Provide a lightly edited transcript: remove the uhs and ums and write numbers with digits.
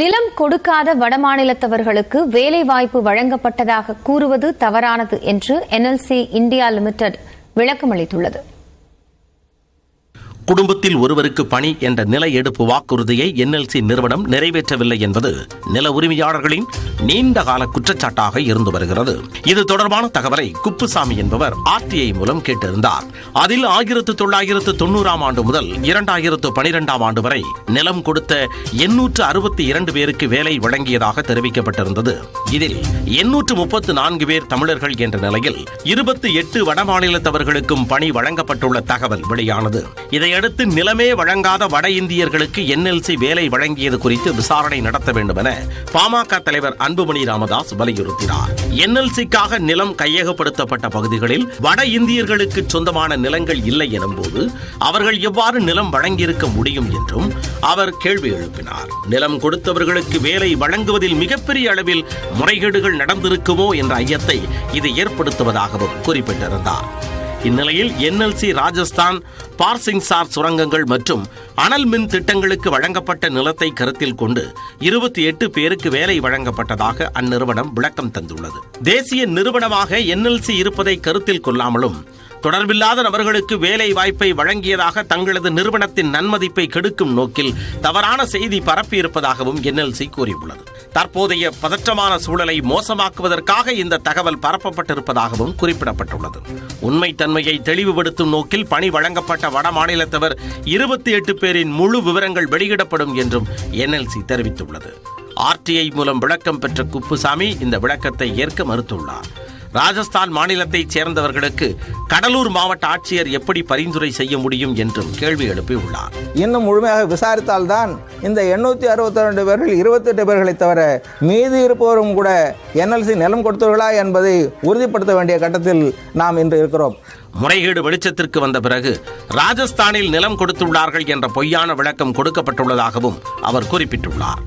நிலம் கொடுக்காத வடமாநிலத்தவர்களுக்கு வேலைவாய்ப்பு வழங்கப்பட்டதாக கூறுவது தவறானது என்று NLC இந்தியா லிமிடெட் விளக்கமளித்துள்ளது. குடும்பத்தில் ஒருவருக்கு பணி என்ற நில எடுப்பு வாக்குறுதியை NLC நிறுவனம் நிறைவேற்றவில்லை என்பது நில உரிமையாளர்களின் நீண்டகால குற்றச்சாட்டாக இருந்து வருகிறது. இது தொடர்பான தகவலை குப்புசாமி என்பவர் RTI மூலம் கேட்டிருந்தார். அதில் 1990ஆம் ஆண்டு முதல் 2012ஆம் ஆண்டு வரை நிலம் கொடுத்த 862 பேருக்கு வேலை வழங்கியதாக தெரிவிக்கப்பட்டிருந்தது. இதில் 834 பேர் தமிழர்கள் என்ற நிலையில் 28 வடமாநிலத்தவர்களுக்கும் பணி வழங்கப்பட்டுள்ள தகவல் வெளியானது. இதையடுத்து நிலமே வழங்காத வட இந்தியர்களுக்கு NLC வேலை வழங்கியது குறித்து விசாரணை நடத்த வேண்டும் என பாமக தலைவர் அன்புமணி ராமதாஸ் வலியுறுத்தினார். NLCக்காக நிலம் கையகப்படுத்தப்பட்ட பகுதிகளில் வட இந்தியர்களுக்கு சொந்தமான நிலங்கள் இல்லை எனும் போது அவர்கள் எவ்வாறு நிலம் வழங்கியிருக்க முடியும் என்றும் அவர் கேள்வி எழுப்பினார். நிலம் கொடுத்தவர்களுக்கு வேலை வழங்குவதில் மிகப்பெரிய அளவில் முறைகேடுகள் நடந்திருக்குமோ என்ற ஐயத்தை இது ஏற்படுத்துவதாகவும் குறிப்பிட்டிருந்தார். இந்நிலையில் NLC ராஜஸ்தான் பார்சிங்சார் சுரங்கங்கள் மற்றும் அனல் மின் திட்டங்களுக்கு வழங்கப்பட்ட நிலத்தை கருத்தில் கொண்டு 28 பேருக்கு வேலை வழங்கப்பட்டதாக அந்நிறுவனம் விளக்கம் தந்துள்ளது. தேசிய நிறுவனமாக NLC இருப்பதை கருத்தில் கொள்ளாமலும் தொடர்பில்லாத நபர்களுக்கு வேலை வாய்ப்பை வழங்கியதாக தங்களது நிறுவனத்தின் நன்மதிப்பை கெடுக்கும் நோக்கில் தவறான செய்தி பரப்பியிருப்பதாகவும் NLC கூறியுள்ளது. தற்போதைய பதற்றமான சூழலை மோசமாக்குவதற்காக இந்த தகவல் பரப்பப்பட்டிருப்பதாகவும் குறிப்பிடப்பட்டுள்ளது. உண்மைத்தன்மையை தெளிவுபடுத்தும் நோக்கில் பணி வழங்கப்பட்ட வட மாநிலத்தவர் 28 பேரின் முழு விவரங்கள் வெளியிடப்படும் என்றும் NLC தெரிவித்துள்ளது. RTI மூலம் விளக்கம் பெற்ற குப்புசாமி இந்த விளக்கத்தை ஏற்க மறுத்துள்ளார். ராஜஸ்தான் மாநிலத்தைச் சேர்ந்தவர்களுக்கு கடலூர் மாவட்ட ஆட்சியர் எப்படி பரிந்துரை செய்ய முடியும் என்றும் கேள்வி எழுப்பியுள்ளார். இன்னும் முழுமையாக விசாரித்தால்தான் இந்த 862 பேர்கள் 28 பேர்களை தவிர மீதி இருப்பவரும் கூட NLC நிலம் கொடுத்தவர்களா என்பதை உறுதிப்படுத்த வேண்டிய கட்டத்தில் நாம் இன்று இருக்கிறோம். முறைகேடு வெளிச்சத்திற்கு வந்த பிறகு ராஜஸ்தானில் நிலம் கொடுத்துள்ளார்கள் என்ற பொய்யான விளக்கம் கொடுக்கப்பட்டுள்ளதாகவும் அவர் குறிப்பிட்டுள்ளார்.